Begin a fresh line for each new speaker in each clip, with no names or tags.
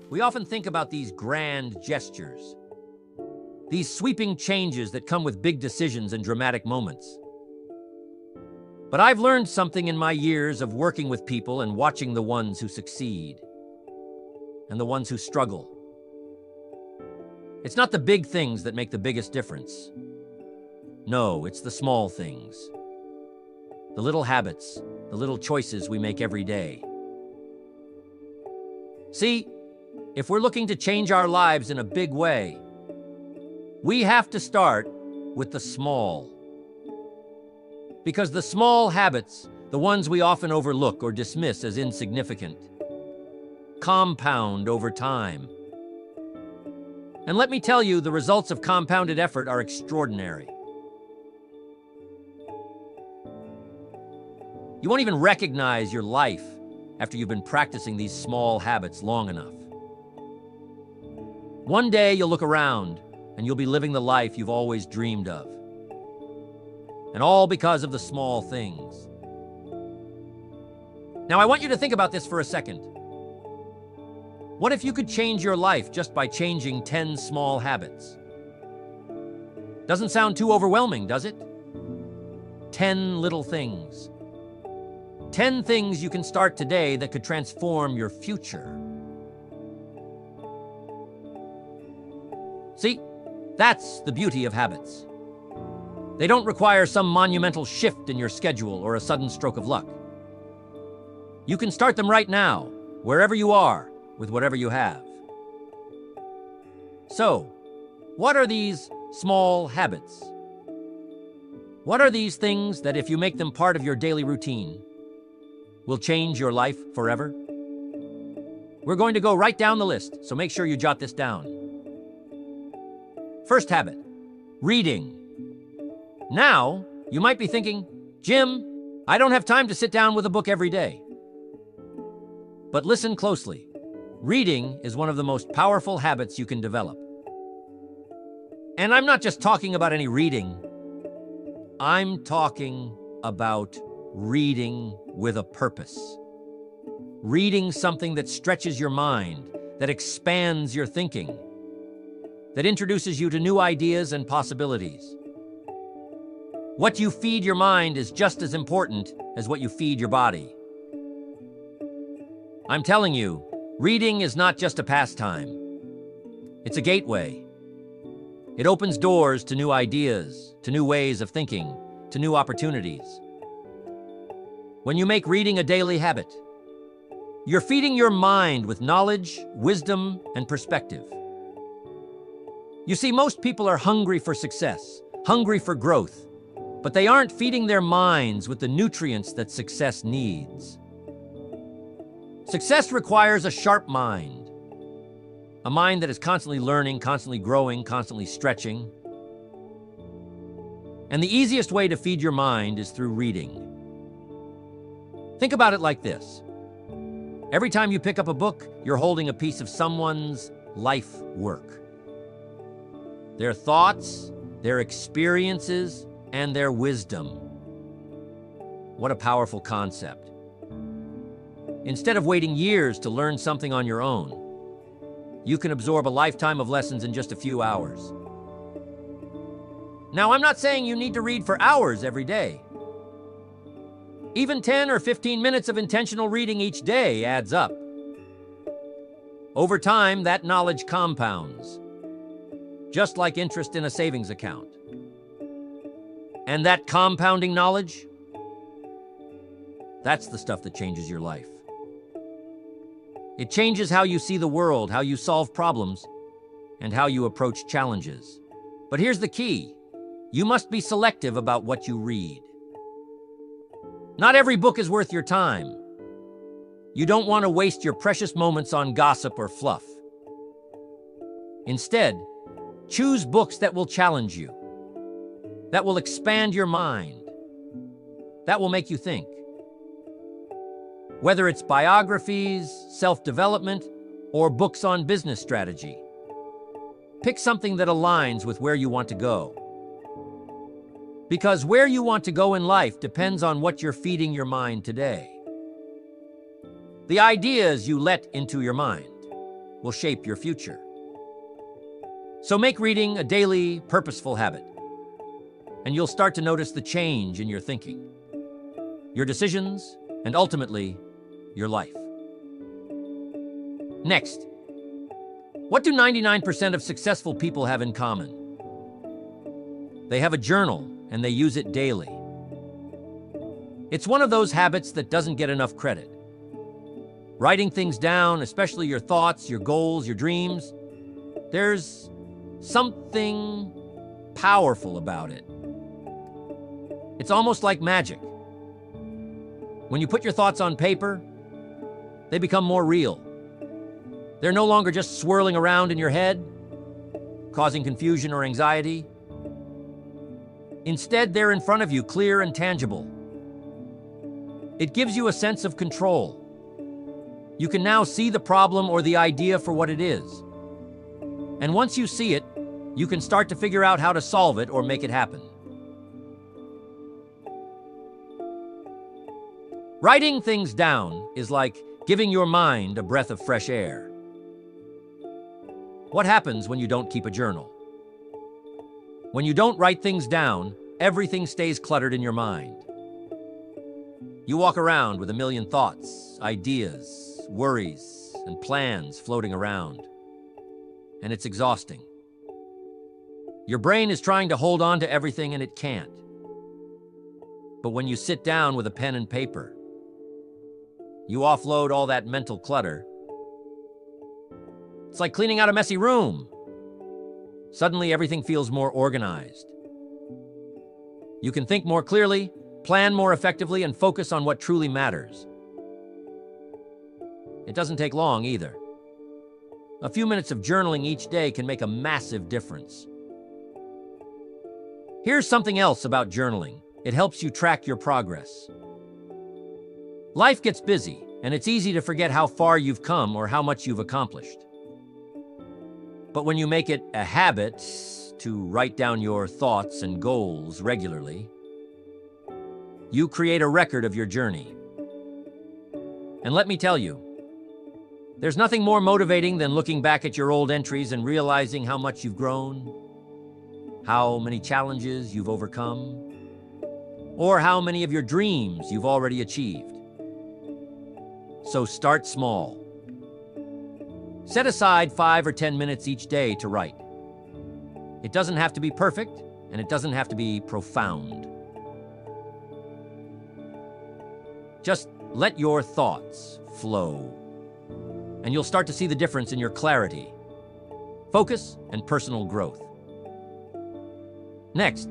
We often think about these grand gestures, these sweeping changes that come with big decisions and dramatic moments. But I've learned something in my years of working with people and watching the ones who succeed and the ones who struggle. It's not the big things that make the biggest difference. No, it's the small things. The little habits, the little choices we make every day. See, if we're looking to change our lives in a big way, we have to start with the small. Because the small habits, the ones we often overlook or dismiss as insignificant, compound over time. And let me tell you, the results of compounded effort are extraordinary. You won't even recognize your life after you've been practicing these small habits long enough. One day you'll look around and you'll be living the life you've always dreamed of. And all because of the small things. Now, I want you to think about this for a second. What if you could change your life just by changing 10 small habits? Doesn't sound too overwhelming, does it? 10 little things. 10 things you can start today that could transform your future. See, that's the beauty of habits. They don't require some monumental shift in your schedule or a sudden stroke of luck. You can start them right now, wherever you are, with whatever you have. So, what are these small habits? What are these things that, if you make them part of your daily routine, will change your life forever? We're going to go right down the list, so make sure you jot this down. First habit, reading. Now, you might be thinking, Jim, I don't have time to sit down with a book every day. But listen closely. Reading is one of the most powerful habits you can develop. And I'm not just talking about any reading. I'm talking about reading with a purpose. Reading something that stretches your mind, that expands your thinking, that introduces you to new ideas and possibilities. What you feed your mind is just as important as what you feed your body. I'm telling you, reading is not just a pastime. It's a gateway. It opens doors to new ideas, to new ways of thinking, to new opportunities. When you make reading a daily habit, you're feeding your mind with knowledge, wisdom, and perspective. You see, most people are hungry for success, hungry for growth, but they aren't feeding their minds with the nutrients that success needs. Success requires a sharp mind, a mind that is constantly learning, constantly growing, constantly stretching. And the easiest way to feed your mind is through reading. Think about it like this. Every time you pick up a book, you're holding a piece of someone's life work. Their thoughts, their experiences, and their wisdom. What a powerful concept. Instead of waiting years to learn something on your own, you can absorb a lifetime of lessons in just a few hours. Now, I'm not saying you need to read for hours every day. Even 10 or 15 minutes of intentional reading each day adds up. Over time, that knowledge compounds, just like interest in a savings account. And that compounding knowledge, that's the stuff that changes your life. It changes how you see the world, how you solve problems, and how you approach challenges. But here's the key. You must be selective about what you read. Not every book is worth your time. You don't want to waste your precious moments on gossip or fluff. Instead, choose books that will challenge you, that will expand your mind, that will make you think. Whether it's biographies, self-development, or books on business strategy, pick something that aligns with where you want to go. Because where you want to go in life depends on what you're feeding your mind today. The ideas you let into your mind, will shape your future. So make reading a daily, purposeful habit, and you'll start to notice the change in your thinking, your decisions, and ultimately, your life. Next, what do 99% of successful people have in common? They have a journal, and they use it daily. It's one of those habits that doesn't get enough credit. Writing things down, especially your thoughts, your goals, your dreams, there's something powerful about it. It's almost like magic. When you put your thoughts on paper, they become more real. They're no longer just swirling around in your head, causing confusion or anxiety. Instead, they're in front of you, clear and tangible. It gives you a sense of control. You can now see the problem or the idea for what it is. And once you see it, you can start to figure out how to solve it or make it happen. Writing things down is like giving your mind a breath of fresh air. What happens when you don't keep a journal? When you don't write things down, everything stays cluttered in your mind. You walk around with a million thoughts, ideas, worries, and plans floating around. And it's exhausting. Your brain is trying to hold on to everything and it can't. But when you sit down with a pen and paper, you offload all that mental clutter. It's like cleaning out a messy room. Suddenly everything feels more organized. You can think more clearly, plan more effectively, and focus on what truly matters. It doesn't take long either. A few minutes of journaling each day can make a massive difference. Here's something else about journaling. It helps you track your progress. Life gets busy, and it's easy to forget how far you've come or how much you've accomplished. But when you make it a habit to write down your thoughts and goals regularly, you create a record of your journey. And let me tell you, there's nothing more motivating than looking back at your old entries and realizing how much you've grown, how many challenges you've overcome, or how many of your dreams you've already achieved. So start small. Set aside 5 or 10 minutes each day to write. It doesn't have to be perfect, and it doesn't have to be profound. Just let your thoughts flow, and you'll start to see the difference in your clarity, focus, and personal growth. Next,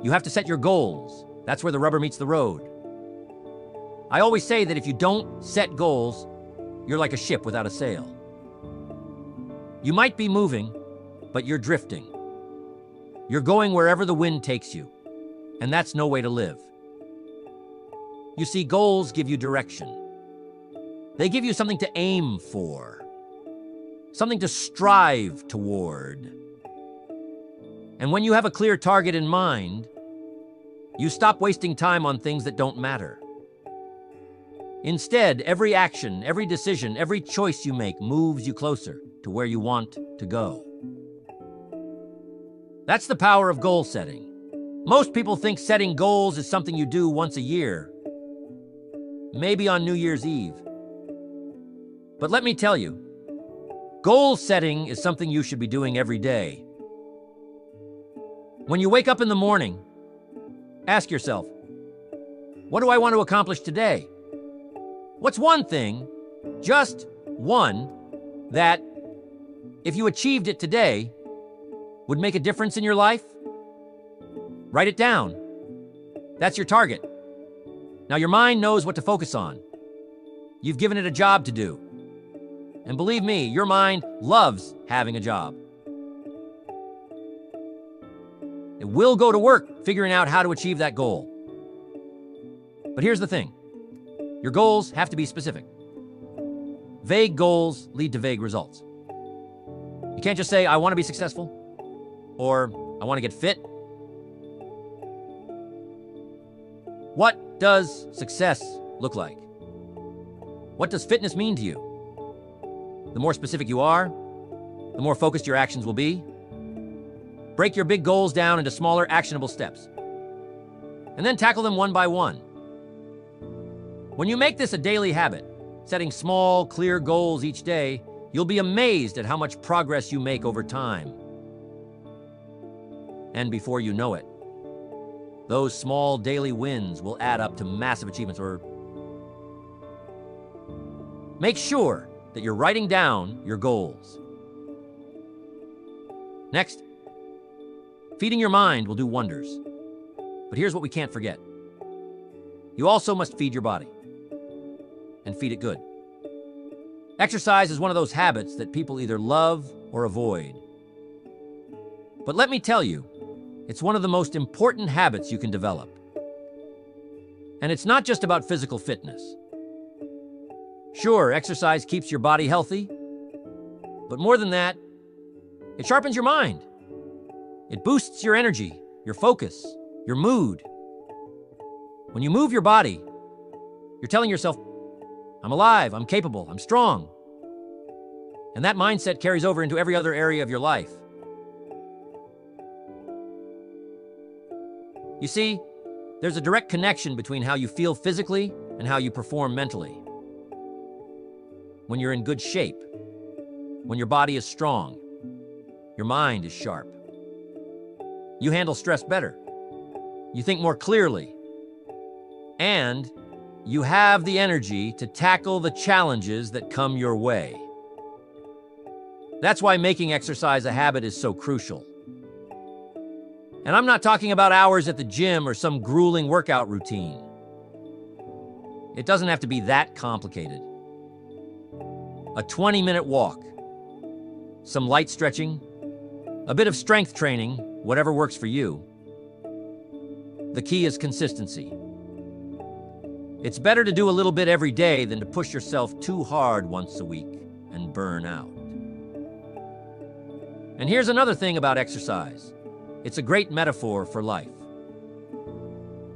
you have to set your goals. That's where the rubber meets the road. I always say that if you don't set goals, you're like a ship without a sail. You might be moving, but you're drifting. You're going wherever the wind takes you, and that's no way to live. You see, goals give you direction. They give you something to aim for, something to strive toward. And when you have a clear target in mind, you stop wasting time on things that don't matter. Instead, every action, every decision, every choice you make moves you closer to where you want to go. That's the power of goal setting. Most people think setting goals is something you do once a year, maybe on New Year's Eve. But let me tell you, goal setting is something you should be doing every day. When you wake up in the morning, ask yourself, what do I want to accomplish today? What's one thing, just one, that, if you achieved it today, would make a difference in your life? Write it down. That's your target. Now your mind knows what to focus on. You've given it a job to do. And believe me, your mind loves having a job. It will go to work figuring out how to achieve that goal. But here's the thing. Your goals have to be specific. Vague goals lead to vague results. You can't just say, I want to be successful, or I want to get fit. What does success look like? What does fitness mean to you? The more specific you are, the more focused your actions will be. Break your big goals down into smaller, actionable steps, and then tackle them one by one. When you make this a daily habit, setting small, clear goals each day, you'll be amazed at how much progress you make over time. And before you know it, those small daily wins will add up to massive achievements. Or make sure that you're writing down your goals. Next, feeding your mind will do wonders. But here's what we can't forget. You also must feed your body, and feed it good. Exercise is one of those habits that people either love or avoid. But let me tell you, it's one of the most important habits you can develop. And it's not just about physical fitness. Sure, exercise keeps your body healthy, but more than that, it sharpens your mind. It boosts your energy, your focus, your mood. When you move your body, you're telling yourself, I'm alive, I'm capable, I'm strong. And that mindset carries over into every other area of your life. You see, there's a direct connection between how you feel physically and how you perform mentally. When you're in good shape, when your body is strong, your mind is sharp. You handle stress better. You think more clearly. And you have the energy to tackle the challenges that come your way. That's why making exercise a habit is so crucial. And I'm not talking about hours at the gym or some grueling workout routine. It doesn't have to be that complicated. A 20-minute walk, some light stretching, a bit of strength training, whatever works for you. The key is consistency. It's better to do a little bit every day than to push yourself too hard once a week and burn out. And here's another thing about exercise. It's a great metaphor for life.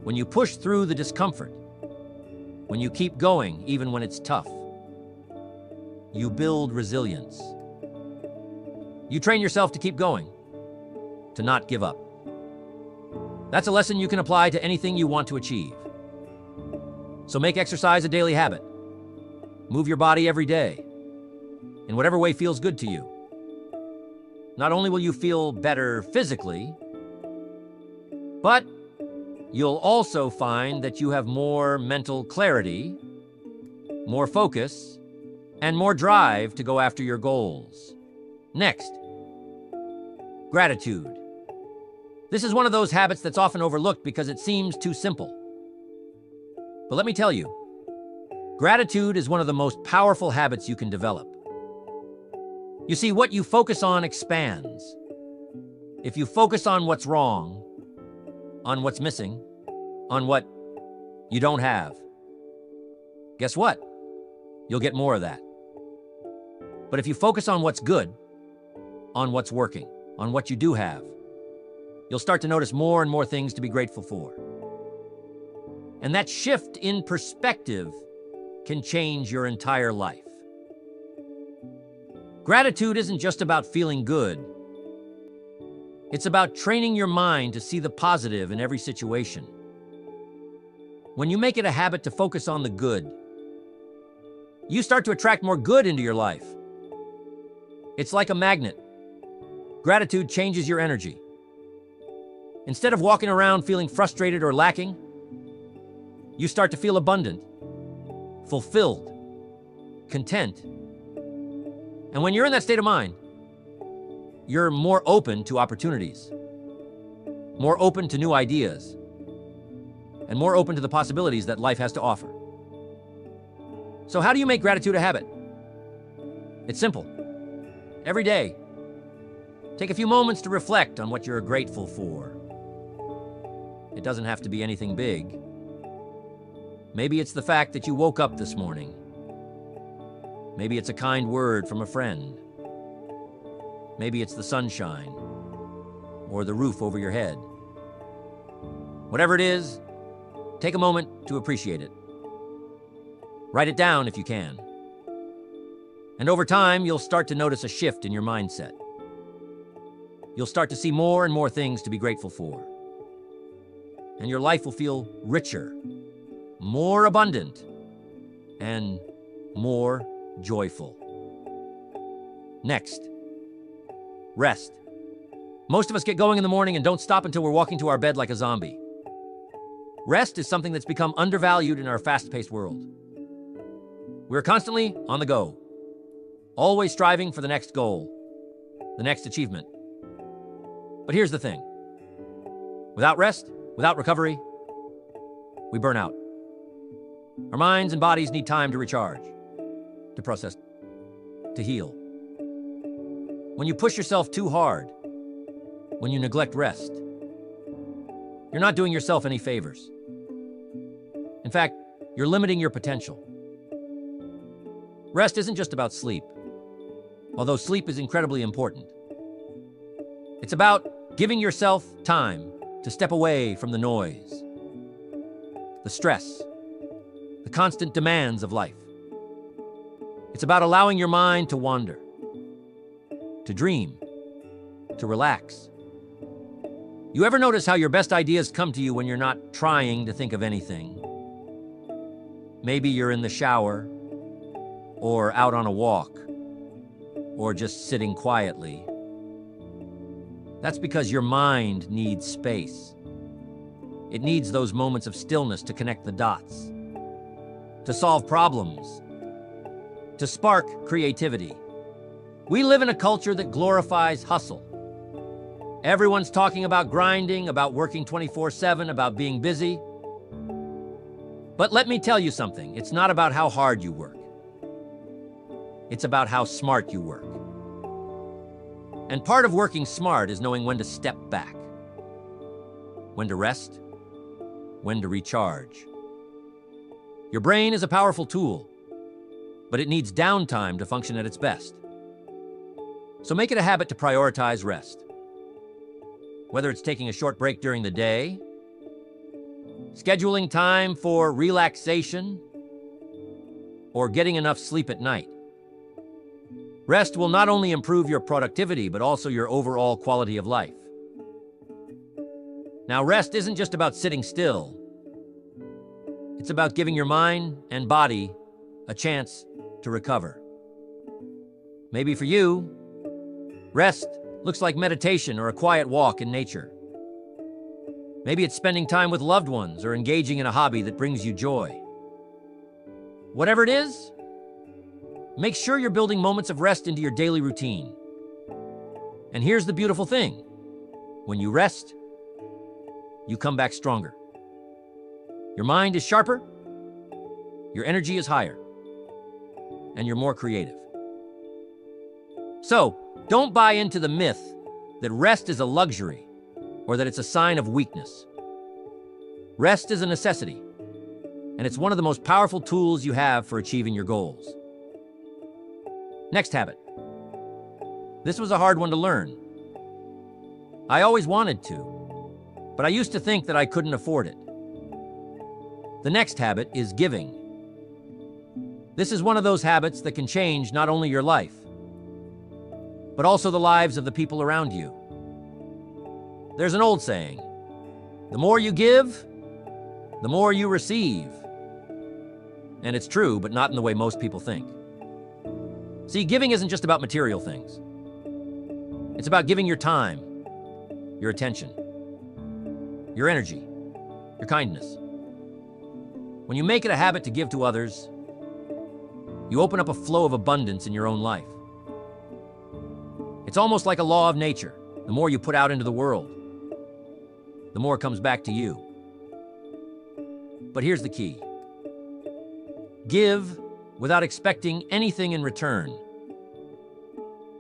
When you push through the discomfort, when you keep going even when it's tough, you build resilience. You train yourself to keep going, to not give up. That's a lesson you can apply to anything you want to achieve. So make exercise a daily habit. Move your body every day, in whatever way feels good to you. Not only will you feel better physically, but you'll also find that you have more mental clarity, more focus, and more drive to go after your goals. Next, gratitude. This is one of those habits that's often overlooked because it seems too simple. But let me tell you, gratitude is one of the most powerful habits you can develop. You see, what you focus on expands. If you focus on what's wrong, on what's missing, on what you don't have, guess what? You'll get more of that. But if you focus on what's good, on what's working, on what you do have, you'll start to notice more and more things to be grateful for. And that shift in perspective can change your entire life. Gratitude isn't just about feeling good. It's about training your mind to see the positive in every situation. When you make it a habit to focus on the good, you start to attract more good into your life. It's like a magnet. Gratitude changes your energy. Instead of walking around feeling frustrated or lacking, you start to feel abundant, fulfilled, content. And when you're in that state of mind, you're more open to opportunities, more open to new ideas, and more open to the possibilities that life has to offer. So how do you make gratitude a habit? It's simple. Every day, take a few moments to reflect on what you're grateful for. It doesn't have to be anything big. Maybe it's the fact that you woke up this morning. Maybe it's a kind word from a friend. Maybe it's the sunshine or the roof over your head. Whatever it is, take a moment to appreciate it. Write it down if you can. And over time, you'll start to notice a shift in your mindset. You'll start to see more and more things to be grateful for. And your life will feel richer, more abundant, and more joyful. Next, rest. Most of us get going in the morning and don't stop until we're walking to our bed like a zombie. Rest is something that's become undervalued in our fast-paced world. We're constantly on the go, always striving for the next goal, the next achievement. But here's the thing. Without rest, without recovery, we burn out. Our minds and bodies need time to recharge, to process, to heal. When you push yourself too hard, when you neglect rest, you're not doing yourself any favors. In fact, you're limiting your potential. Rest isn't just about sleep, although sleep is incredibly important. It's about giving yourself time to step away from the noise, the stress, the constant demands of life. It's about allowing your mind to wander, to dream, to relax. You ever notice how your best ideas come to you when you're not trying to think of anything? Maybe you're in the shower, or out on a walk, or just sitting quietly. That's because your mind needs space. It needs those moments of stillness to connect the dots, to solve problems, to spark creativity. We live in a culture that glorifies hustle. Everyone's talking about grinding, about working 24/7, about being busy. But let me tell you something, it's not about how hard you work. It's about how smart you work. And part of working smart is knowing when to step back, when to rest, when to recharge. Your brain is a powerful tool, but it needs downtime to function at its best. So make it a habit to prioritize rest. Whether it's taking a short break during the day, scheduling time for relaxation, or getting enough sleep at night. Rest will not only improve your productivity, but also your overall quality of life. Now, rest isn't just about sitting still. It's about giving your mind and body a chance to recover. Maybe for you, rest looks like meditation or a quiet walk in nature. Maybe it's spending time with loved ones or engaging in a hobby that brings you joy. Whatever it is, make sure you're building moments of rest into your daily routine. And here's the beautiful thing. When you rest, you come back stronger. Your mind is sharper, your energy is higher, and you're more creative. So, don't buy into the myth that rest is a luxury or that it's a sign of weakness. Rest is a necessity, and it's one of the most powerful tools you have for achieving your goals. Next habit. This was a hard one to learn. I always wanted to, but I used to think that I couldn't afford it. The next habit is giving. This is one of those habits that can change not only your life, but also the lives of the people around you. There's an old saying, the more you give, the more you receive. And it's true, but not in the way most people think. See, giving isn't just about material things. It's about giving your time, your attention, your energy, your kindness. When you make it a habit to give to others, you open up a flow of abundance in your own life. It's almost like a law of nature. The more you put out into the world, the more comes back to you. But here's the key. Give without expecting anything in return.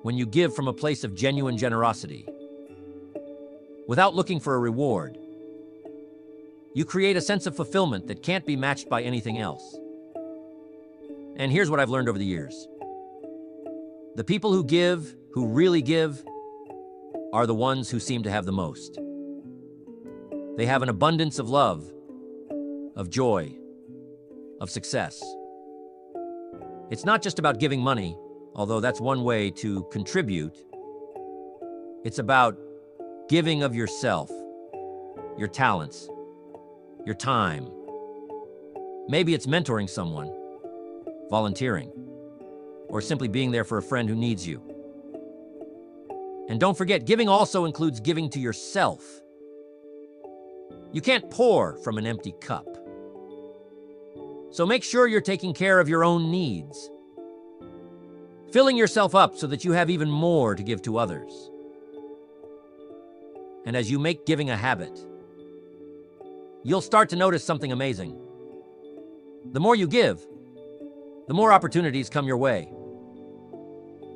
When you give from a place of genuine generosity, without looking for a reward, you create a sense of fulfillment that can't be matched by anything else. And here's what I've learned over the years. The people who give, who really give, are the ones who seem to have the most. They have an abundance of love, of joy, of success. It's not just about giving money although that's one way to contribute. It's about giving of yourself, your talents, your time. Maybe it's mentoring someone, volunteering, or simply being there for a friend who needs you. And don't forget, giving also includes giving to yourself. You can't pour from an empty cup. So make sure you're taking care of your own needs, filling yourself up so that you have even more to give to others. And as you make giving a habit, you'll start to notice something amazing. The more you give, the more opportunities come your way.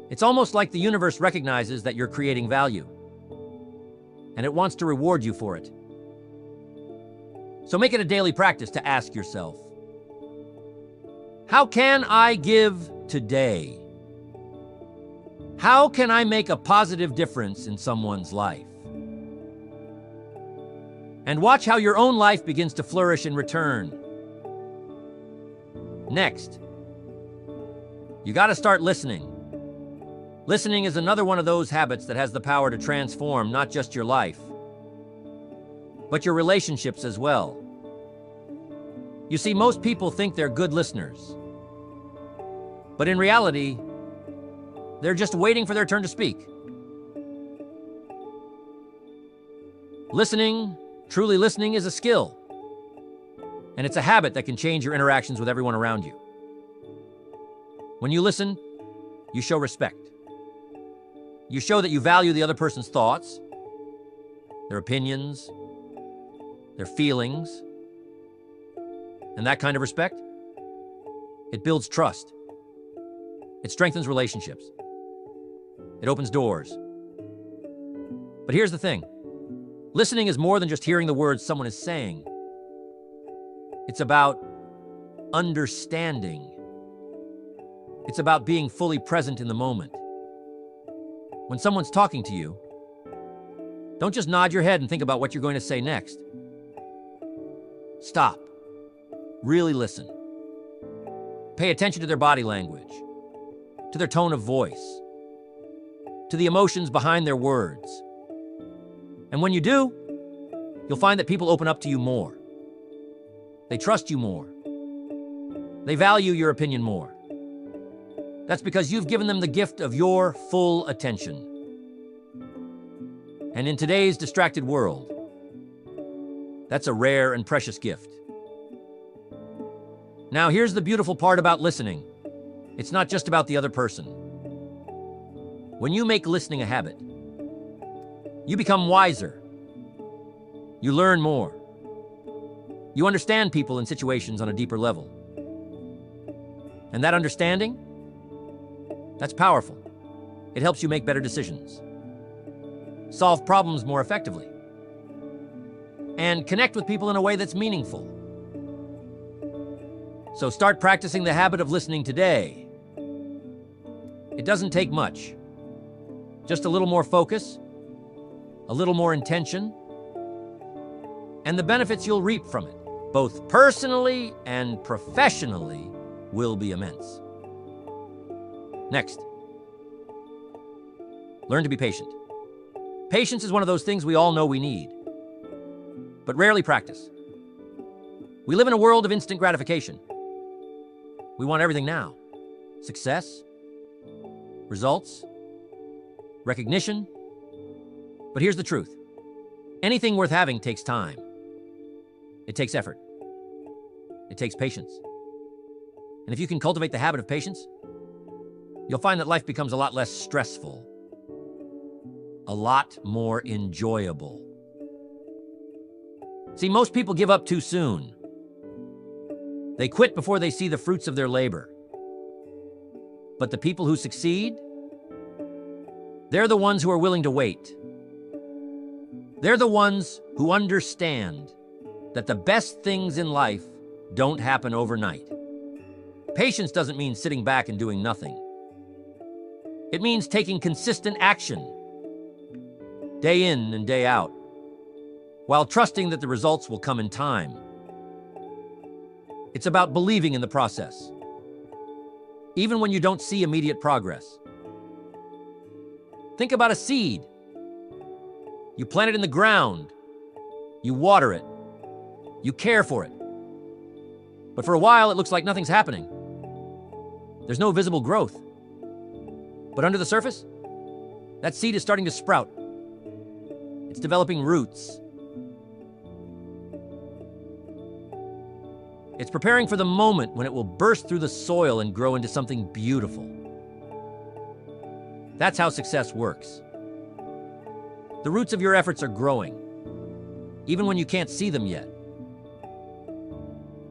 It's almost like the universe recognizes that you're creating value, and it wants to reward you for it. So make it a daily practice to ask yourself, how can I give today? How can I make a positive difference in someone's life? And watch how your own life begins to flourish in return. Next, you got to start listening. Listening is another one of those habits that has the power to transform not just your life, but your relationships as well. You see, most people think they're good listeners, but in reality, they're just waiting for their turn to speak. Listening, truly listening, is a skill, and it's a habit that can change your interactions with everyone around you. When you listen, you show respect. You show that you value the other person's thoughts, their opinions, their feelings. And that kind of respect, it builds trust. It strengthens relationships. It opens doors. But here's the thing. Listening is more than just hearing the words someone is saying. It's about understanding. It's about being fully present in the moment. When someone's talking to you, don't just nod your head and think about what you're going to say next. Stop. Really listen. Pay attention to their body language, to their tone of voice, to the emotions behind their words. And when you do, you'll find that people open up to you more. They trust you more. They value your opinion more. That's because you've given them the gift of your full attention. And in today's distracted world, that's a rare and precious gift. Now, here's the beautiful part about listening. It's not just about the other person. When you make listening a habit, you become wiser. You learn more. You understand people and situations on a deeper level. And that understanding, that's powerful. It helps you make better decisions, solve problems more effectively, and connect with people in a way that's meaningful. So start practicing the habit of listening today. It doesn't take much. Just a little more focus, a little more intention, and the benefits you'll reap from it, both personally and professionally, will be immense. Next, learn to be patient. Patience is one of those things we all know we need, but rarely practice. We live in a world of instant gratification. We want everything now. Success, results, recognition. But here's the truth. Anything worth having takes time. It takes effort. It takes patience. And if you can cultivate the habit of patience, you'll find that life becomes a lot less stressful, a lot more enjoyable. See, most people give up too soon. They quit before they see the fruits of their labor. But the people who succeed, they're the ones who are willing to wait. They're the ones who understand that the best things in life don't happen overnight. Patience doesn't mean sitting back and doing nothing. It means taking consistent action, day in and day out, while trusting that the results will come in time. It's about believing in the process, even when you don't see immediate progress. Think about a seed. You plant it in the ground. You water it. You care for it. But for a while, it looks like nothing's happening. There's no visible growth. But under the surface, that seed is starting to sprout. It's developing roots. It's preparing for the moment when it will burst through the soil and grow into something beautiful. That's how success works. The roots of your efforts are growing, even when you can't see them yet.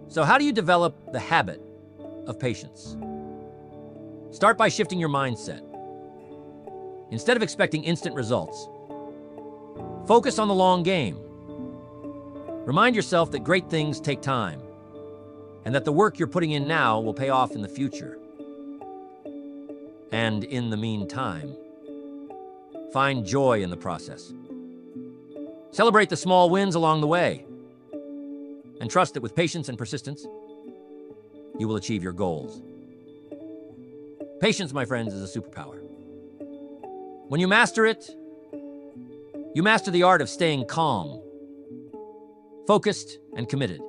So how do you develop the habit of patience? Start by shifting your mindset. Instead of expecting instant results, focus on the long game. Remind yourself that great things take time, and that the work you're putting in now will pay off in the future. And in the meantime, find joy in the process. Celebrate the small wins along the way, and trust that with patience and persistence, you will achieve your goals. Patience, my friends, is a superpower. When you master it, you master the art of staying calm, focused, and committed,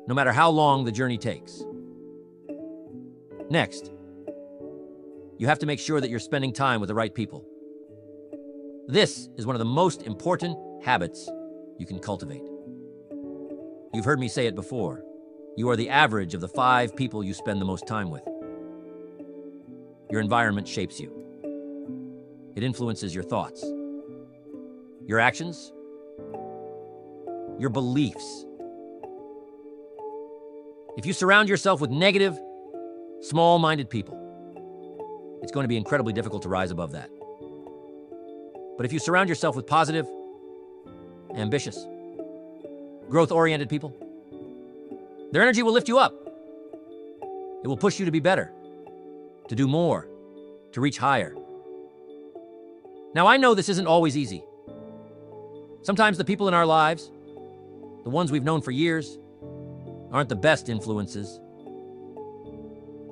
no matter how long the journey takes. Next, you have to make sure that you're spending time with the right people. This is one of the most important habits you can cultivate. You've heard me say it before. You are the average of the 5 people you spend the most time with. Your environment shapes you. It influences your thoughts, your actions, your beliefs. If you surround yourself with negative, small-minded people, it's going to be incredibly difficult to rise above that. But if you surround yourself with positive, ambitious, growth-oriented people, their energy will lift you up. It will push you to be better, to do more, to reach higher. Now, I know this isn't always easy. Sometimes the people in our lives, the ones we've known for years, aren't the best influences.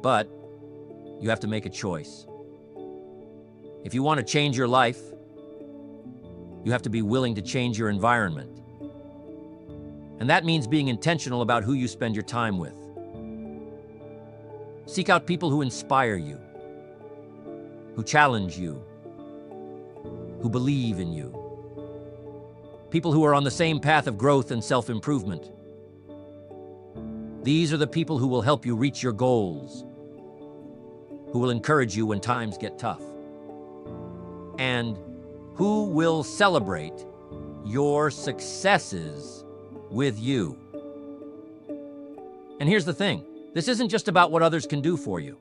But you have to make a choice. If you want to change your life, you have to be willing to change your environment. And that means being intentional about who you spend your time with. Seek out people who inspire you, who challenge you, who believe in you. People who are on the same path of growth and self-improvement. These are the people who will help you reach your goals, who will encourage you when times get tough, and who will celebrate your successes with you. And here's the thing, this isn't just about what others can do for you.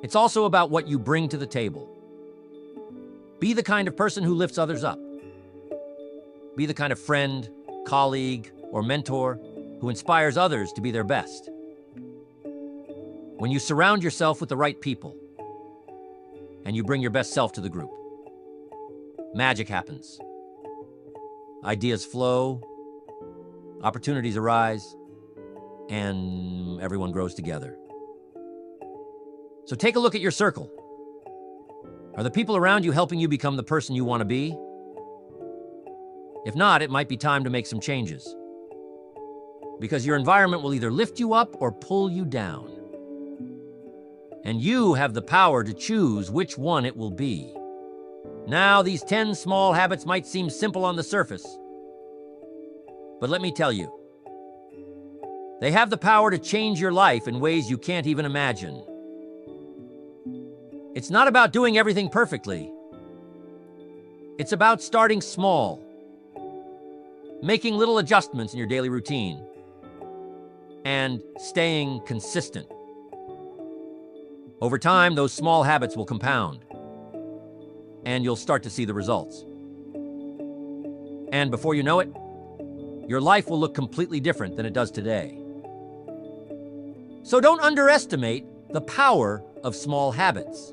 It's also about what you bring to the table. Be the kind of person who lifts others up. Be the kind of friend, colleague, or mentor who inspires others to be their best. When you surround yourself with the right people and you bring your best self to the group, magic happens. Ideas flow, opportunities arise, and everyone grows together. So take a look at your circle. Are the people around you helping you become the person you want to be? If not, it might be time to make some changes. Because your environment will either lift you up or pull you down. And you have the power to choose which one it will be. Now, these 10 small habits might seem simple on the surface, but let me tell you, they have the power to change your life in ways you can't even imagine. It's not about doing everything perfectly. It's about starting small, making little adjustments in your daily routine, and staying consistent. Over time, those small habits will compound, and you'll start to see the results. And before you know it, your life will look completely different than it does today. So don't underestimate the power of small habits.